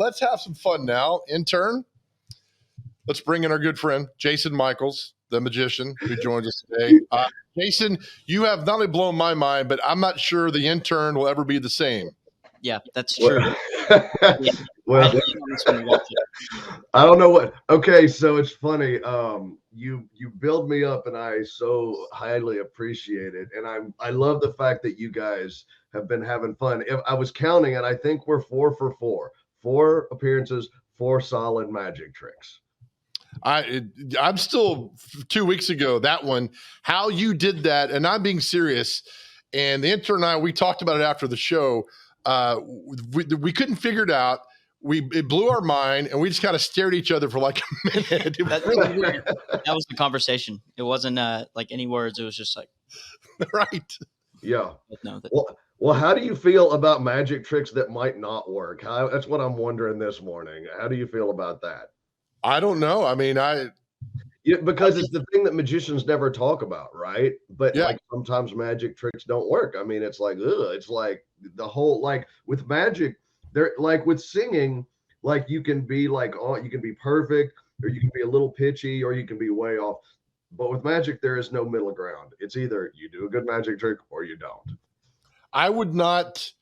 let's have some fun now. Intern, let's bring in our good friend, Jason Michaels, the magician, who joins us today. Jason, you have not only blown my mind, but I'm not sure the intern will ever be the same. Yeah, that's true. Well, I don't know what. Okay, so it's funny. You build me up, and I so highly appreciate it. And I love the fact that you guys have been having fun. If I was counting it, I think we're 4 for 4. 4 appearances, 4 solid magic tricks. I'm still 2 weeks ago, that one, how you did that, and I'm being serious. And the intern and I, we talked about it after the show. We couldn't figure it out. It blew our mind, and we just kind of stared at each other for like a minute. It was really weird. That was the conversation. It wasn't like any words. It was just like, right. Yeah. No, Well, how do you feel about magic tricks that might not work? That's what I'm wondering this morning. How do you feel about that? I don't know. I mean, because it's the thing that magicians never talk about, right? But like sometimes magic tricks don't work. I mean, it's like, it's like the whole, like with magic, there, like with singing, like you can be like, you can be perfect, or you can be a little pitchy, or you can be way off. But with magic, there is no middle ground. It's either you do a good magic trick or you don't. I would not.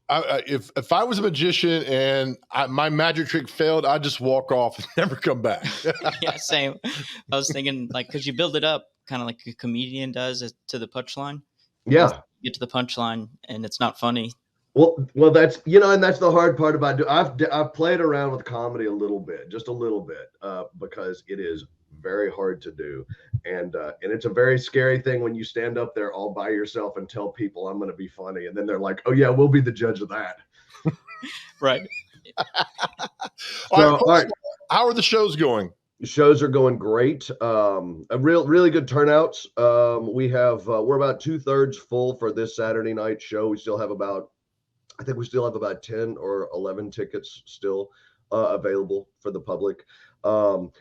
If I was a magician and my magic trick failed, I'd just walk off and never come back. Yeah, same. I was thinking, like, because you build it up kind of like a comedian does to the punchline. Yeah. You get to the punchline and it's not funny. Well, that's, and that's the hard part about it. I've played around with comedy just a little bit, because it is very hard to do. And it's a very scary thing when you stand up there all by yourself and tell people I'm going to be funny. And then they're like, oh yeah, we'll be the judge of that. Right. All right. How are the shows going? The shows are going great. Really good turnouts. We're about 2/3 full for this Saturday night show. We still have about 10 or 11 tickets still available for the public. And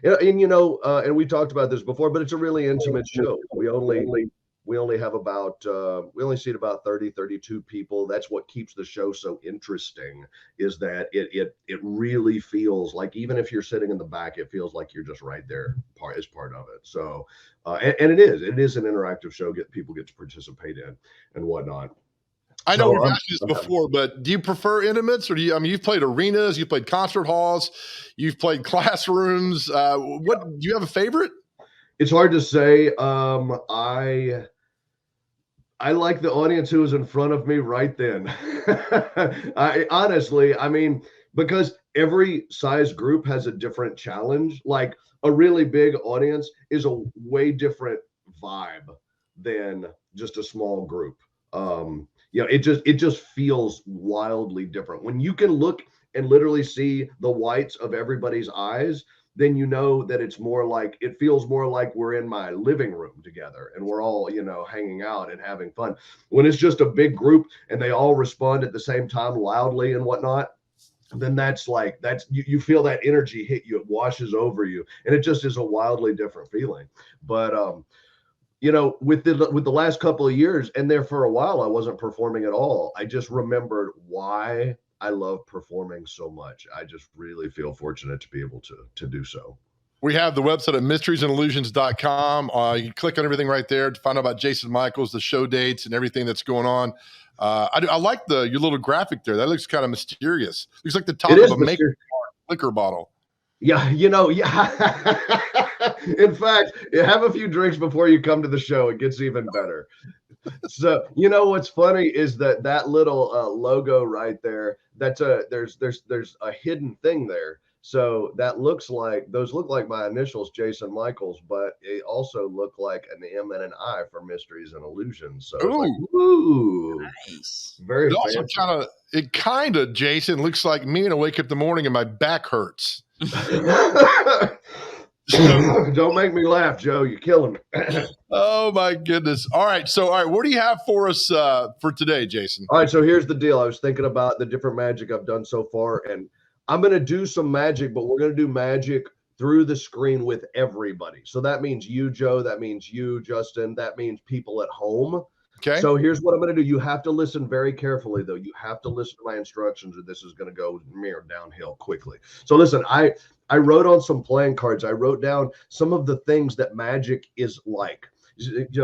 we talked about this before, but it's a really intimate show. We only have about we only seat about 30, 32 people. That's what keeps the show so interesting, is that it really feels like, even if you're sitting in the back, it feels like you're just right there as part of it. So and it is an interactive show. People get to participate in and whatnot. I know we've asked you this before, but do you prefer intimates, or you've played arenas, you've played concert halls, you've played classrooms. What do you have a favorite? It's hard to say. I like the audience who was in front of me right then. I mean, because every size group has a different challenge. Like a really big audience is a way different vibe than just a small group. It just feels wildly different. When you can look and literally see the whites of everybody's eyes, then you know that it feels more like we're in my living room together and we're all, hanging out and having fun. When it's just a big group and they all respond at the same time loudly and whatnot, then you feel that energy hit you, it washes over you, and it just is a wildly different feeling. But with the last couple of years, and there for a while, I wasn't performing at all. I just remembered why I love performing so much. I just really feel fortunate to be able to do so. We have the website at mysteriesandellusions.com. You can click on everything right there to find out about Jason Michaels, the show dates, and everything that's going on. I like your little graphic there. That looks kind of mysterious. Looks like the top of a maker liquor bottle. Yeah, in fact, have a few drinks before you come to the show. It gets even better. So, what's funny is that little logo right there, there's a hidden thing there. So those look like my initials, Jason Michaels, but it also look like an M and an I for Mysteries and Illusions. So ooh, nice. Very it fancy. Also kind of, Jason, looks like me, and I wake up in the morning and my back hurts. Don't make me laugh, Joe. You're killing me. Oh my goodness. All right. What do you have for us for today, Jason? All right. So here's the deal. I was thinking about the different magic I've done so far, and I'm going to do some magic, but we're going to do magic through the screen with everybody. So that means you, Joe. That means you, Justin. That means people at home. Okay. So here's what I'm going to do. You have to listen very carefully, though. You have to listen to my instructions, or this is going to go downhill quickly. So listen, I wrote on some playing cards. I wrote down some of the things that magic is like.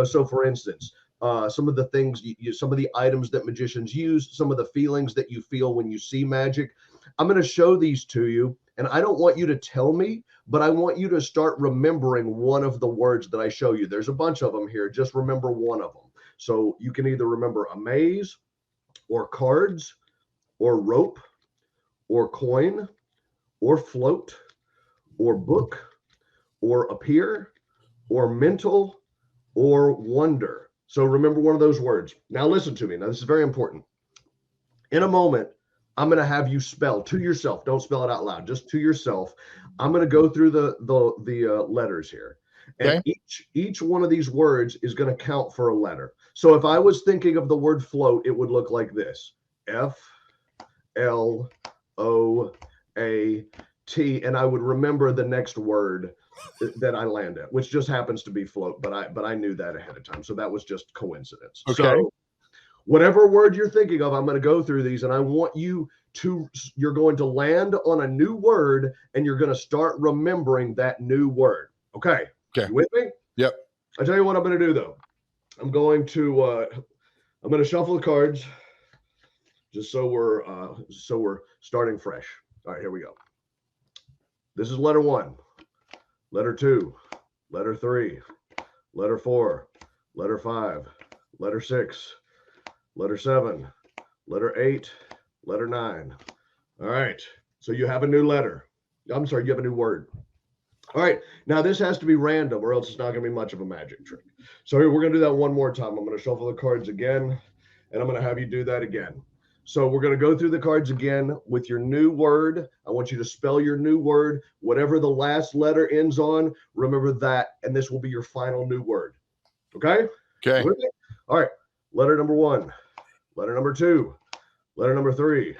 So for instance, some of the things, some of the items that magicians use, some of the feelings that you feel when you see magic. I'm going to show these to you, and I don't want you to tell me, but I want you to start remembering one of the words that I show you. There's a bunch of them here. Just remember one of them. So you can either remember amaze, or cards, or rope, or coin, or float, or book, or appear, or mental, or wonder. So remember one of those words. Now listen to me. Now this is very important. In a moment, I'm going to have you spell to yourself. Don't spell it out loud, just to yourself. I'm going to go through the letters here. And Okay. each one of these words is going to count for a letter. So if I was thinking of the word float, it would look like this: F, L, O, A, T, and I would remember the next word that I land at, which just happens to be float, but I knew that ahead of time. So that was just coincidence. Okay. So whatever word you're thinking of, I'm going to go through these, and I want you're going to land on a new word, and you're going to start remembering that new word. Okay. Okay. You with me? Yep. I tell you what I'm going to do, though. I'm going to shuffle the cards just so we're starting fresh. All right, here we go. This is letter 1, letter 2, letter 3, letter 4, letter 5, letter 6, letter 7, letter 8, letter 9. All right. So you have a new letter. I'm sorry, you have a new word. All right. Now this has to be random, or else it's not going to be much of a magic trick. So here, we're going to do that one more time. I'm going to shuffle the cards again, and I'm going to have you do that again. So we're going to go through the cards again with your new word. I want you to spell your new word. Whatever the last letter ends on, remember that, and this will be your final new word. Okay? Okay. You with me? All right. Letter number 1, letter number 2, letter number 3,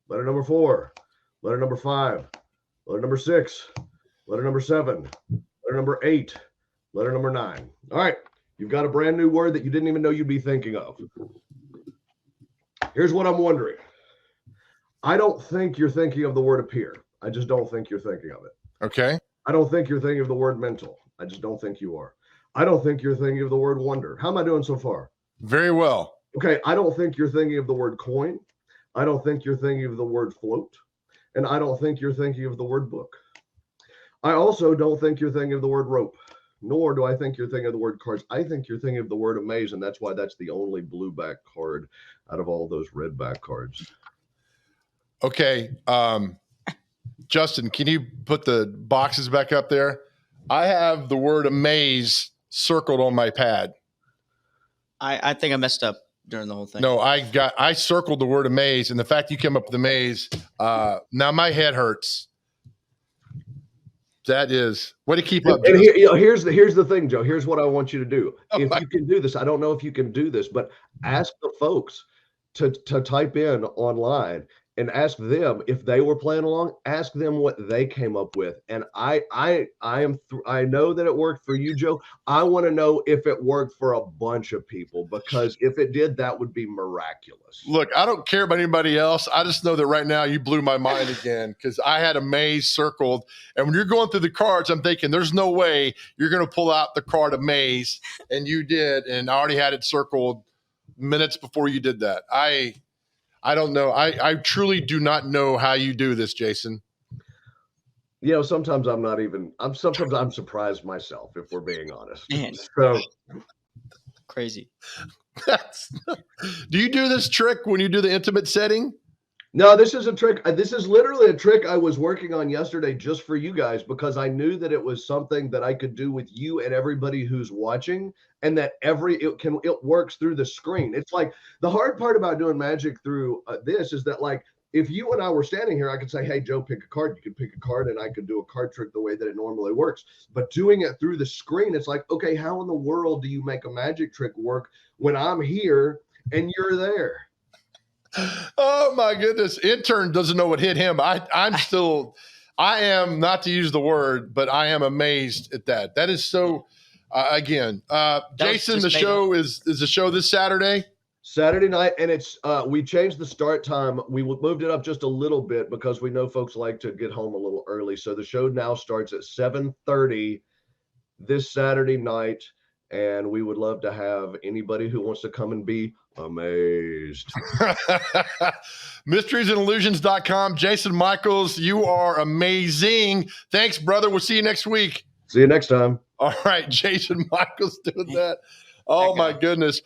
letter number 4, letter number 5, letter number 6, letter number 7, letter number 8, letter number 9. All right. You've got a brand new word that you didn't even know you'd be thinking of. Here's what I'm wondering. I don't think you're thinking of the word appear. I just don't think you're thinking of it. Okay. I don't think you're thinking of the word mental. I just don't think you are. I don't think you're thinking of the word wonder. How am I doing so far? Very well. Okay. I don't think you're thinking of the word coin. I don't think you're thinking of the word float. And I don't think you're thinking of the word book. I also don't think you're thinking of the word rope, nor do I think you're thinking of the word cards. I think you're thinking of the word amaze, and that's why that's the only blue back card out of all those red back cards. Okay. Justin, can you put the boxes back up there? I have the word amaze circled on my pad. I think I messed up during the whole thing. No, I circled the word amaze, and the fact you came up with amaze, now my head hurts. That is way to keep up. And here's the thing, Joe. Here's what I want you to do. Oh, If you can do this, I don't know if you can do this, but ask the folks to type in online and ask them if they were playing along. Ask them what they came up with. And I know that it worked for you, Joe. I want to know if it worked for a bunch of people, because if it did, that would be miraculous. Look, I don't care about anybody else. I just know that right now you blew my mind again, because I had amaze circled. And when you're going through the cards, I'm thinking there's no way you're going to pull out the card amaze, and you did. And I already had it circled minutes before you did that. I don't know. I truly do not know how you do this, Jason. You know, sometimes sometimes I'm surprised myself, if we're being honest. Man. So Crazy. Do you do this trick when you do the intimate setting? no, this is a trick. This is literally a trick I was working on yesterday just for you guys, because I knew that it was something that I could do with you and everybody who's watching, and that it works through the screen. It's like the hard part about doing magic through this is that, like, if you and I were standing here, I could say, hey, Joe, pick a card. You could pick a card, and I could do a card trick the way that it normally works. But doing it through the screen, it's like, okay, how in the world do you make a magic trick work when I'm here and you're there? Oh my goodness. Intern doesn't know what hit him. I am, not to use the word, but I am amazed at that. That is so, again. was Jason, just the made show is the show this Saturday. Saturday night, and it's we changed the start time. We moved it up just a little bit because we know folks like to get home a little early. So the show now starts at 7:30 this Saturday night, and we would love to have anybody who wants to come and be amazed. Mysteriesandillusions.com. Jason Michaels, you are amazing. Thanks, brother. We'll see you next week. See you next time. All right, Jason Michaels doing that. Oh That my guy. goodness.